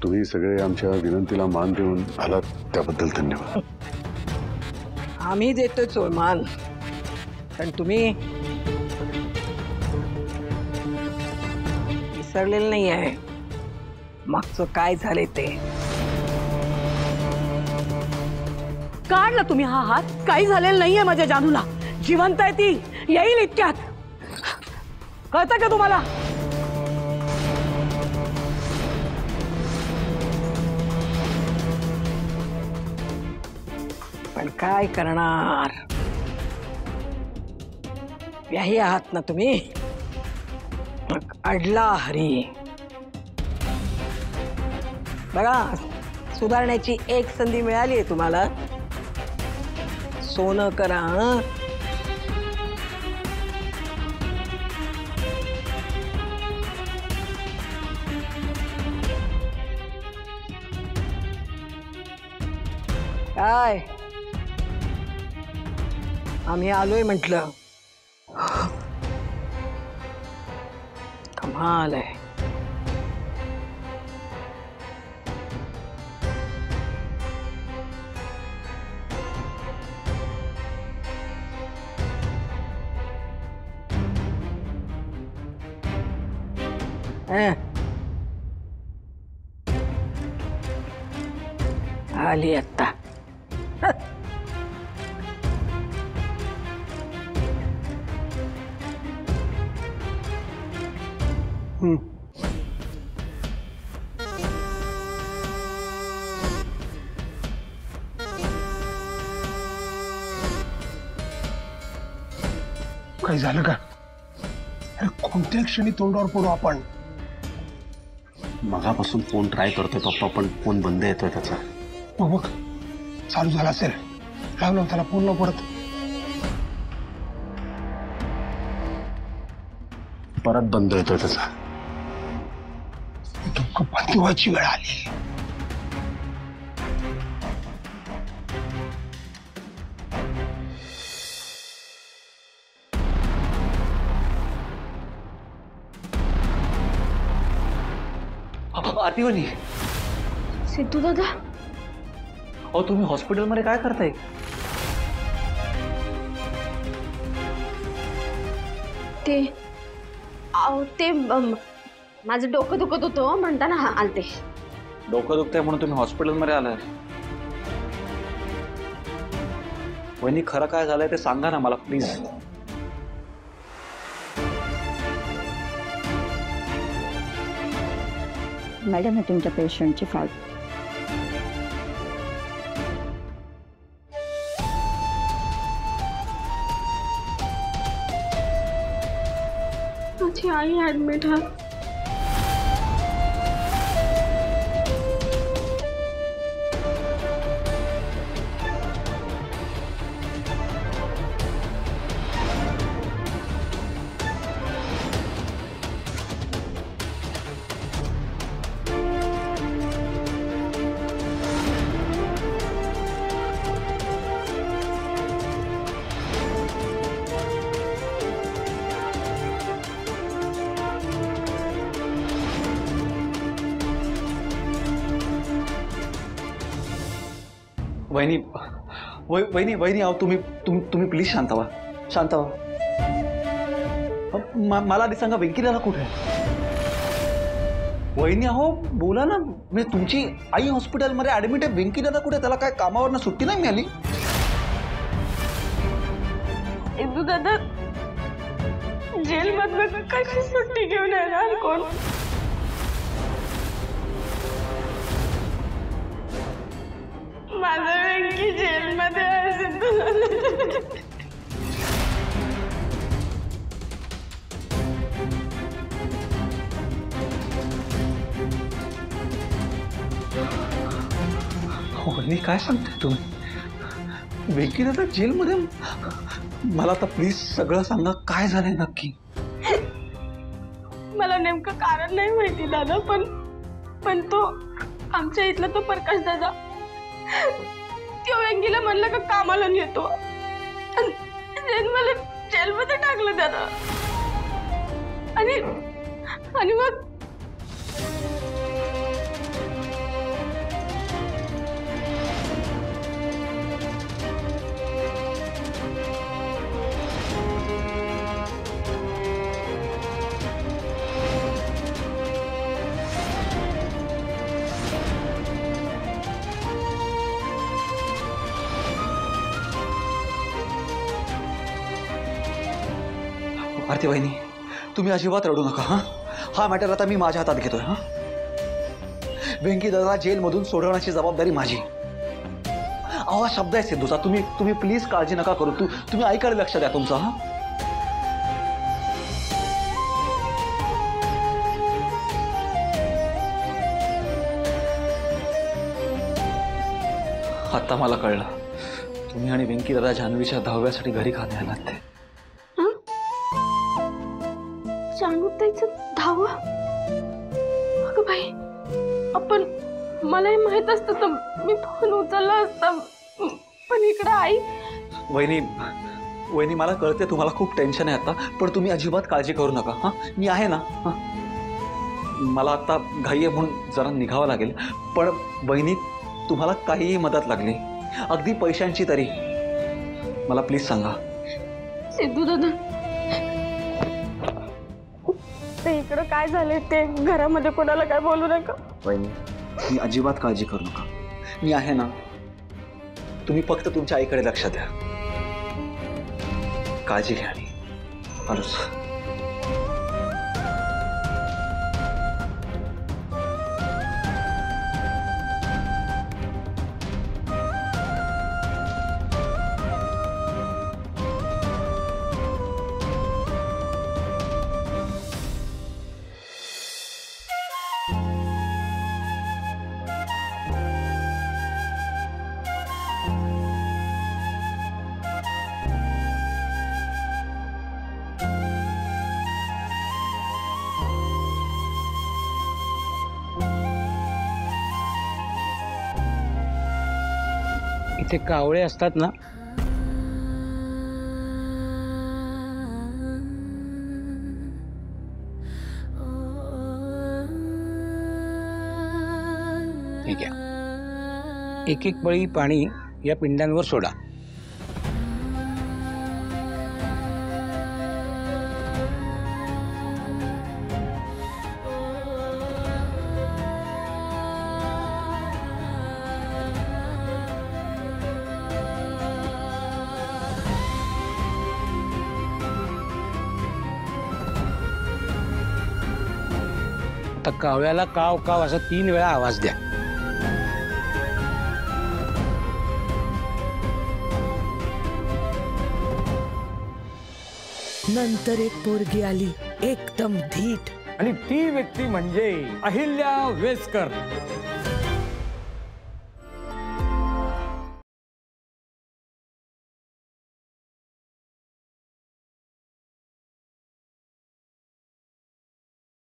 तुम्ही सगळे आमच्या विनंतीला मान देऊन आलात त्याबद्दल धन्यवाद. आम्ही देतोय मान, पण तुम्ही विसरलेलं नाही आहे मागचं काय झाले ते. काढला तुम्ही हा हात. काही झालेलं नाहीये माझ्या जानूला. जिवंत आहे ती. येईल इतक्यात. कळतं का तुम्हाला? पण काय करणार, व्याही आहात ना तुम्ही. मग अडला हरी. बघा, सुधारण्याची एक संधी मिळाली आहे तुम्हाला. सोनं करा. हं? काय आम्ही आलोय म्हटलं. कमाल आहे. आली आता. काही झालं का? अरे कोणत्या क्षणी तोंडावर पडू आपण? मगापासून फोन ट्राय करतोय पप्पा, पण फोन बंद येतोय त्याचा. बघ चालू झाला असेल. लागलो त्याला फोन न परत. परत बंद येतोय त्याचा. दुःख बंद व्हायची वेळ आली. आरतीवनी, सिद्धू दादा, अहो तुम्ही हॉस्पिटलमध्ये काय करताय? ते माझं डोकं दुखत होतं म्हणताना आलते. डोकं दुखतंय म्हणून तुम्ही हॉस्पिटलमध्ये आलाय? वहिनी, खरं काय झालंय ते सांगा ना मला प्लीज. मॅडम, हे तुमच्या पेशंटची फाईल. माझी आई ऍडमिट आहे. वहिनी वहिनी वहिनी, अहो तुम्ही प्लीज शांत व्हा, शांत व्हा. मला आधी सांगा, वेंकी दादा कुठे आहे? वहिनी अहो बोला ना. म्हणजे तुमची आई हॉस्पिटलमध्ये ऍडमिट आहे, वेंकी दादा कुठे? त्याला काय कामावरनं सुट्टी नाही मिळाली? सिद्धू दादा जेलमधनं कशी सुट्टी घेऊन येणार कोण? माझं वेंकी जेलमध्ये आहे सिद्धू दादा. वहिनी काय सांगताय तुम्ही? वेंकी दादा जेलमध्ये? मला आता प्लीज सगळं सांगा, काय झालंय नक्की? मला नेमकं कारण नाही माहिती दादा, पण तो आमच्या इथला तो प्रकाश दादा तो वेंगीला म्हणलं का कामाला नेतो. मला जेलमध्ये टाकलं दादा. आणि मग आरती वहिनी, तुम्ही अजिबात रडू नका. हा मॅटर आता मी माझ्या हातात घेतोय. वेंकी दादा जेलमधून सोडवण्याची जबाबदारी माझी. अहो, शब्द आहे सिद्धूचा. तुम्ही प्लीज काळजी नका करू. तुम्ही ऐकायला लक्ष द्या तुमचं. आता मला कळलं, तुम्ही आणि वेंकी दादा जान्हवीच्या 10व्यासाठी घरी का नाही आलात ते. जानूताईचं 10वा? अगं बाई, आपण मलाही माहित असतं तर मी फोन उचलला असता. पण इकडं आई. वहिनी मला कळते तुम्हाला खूप टेन्शन आहे आता, पण तुम्ही अजिबात काळजी करू नका. मी आहे ना. मला आता घाई आहे म्हणून जरा निघावं लागेल, पण वहिनी तुम्हाला काहीही मदत लागली, अगदी पैशांची तरी, मला प्लीज सांगा. सिद्धू दादा, ते इकडं काय झालंय ते घरामध्ये कोणाला काय बोलू नका. वहिनी, मी अजिबात काळजी करू नका. मी आहे ना. तुम्ही फक्त तुमच्या आईकडे लक्ष द्या. काळजी घ्या. आलोच. इथे कावळे असतात ना, ठीक आहे, एक एक बळी पाणी या पिंडांवर सोडा. आता कावळ्याला काव काव असा 3 वेळा आवाज द्या. नंतर एक पोरगी आली, एकदम धीट, आणि ती व्यक्ती म्हणजे अहिल्या वेसकर.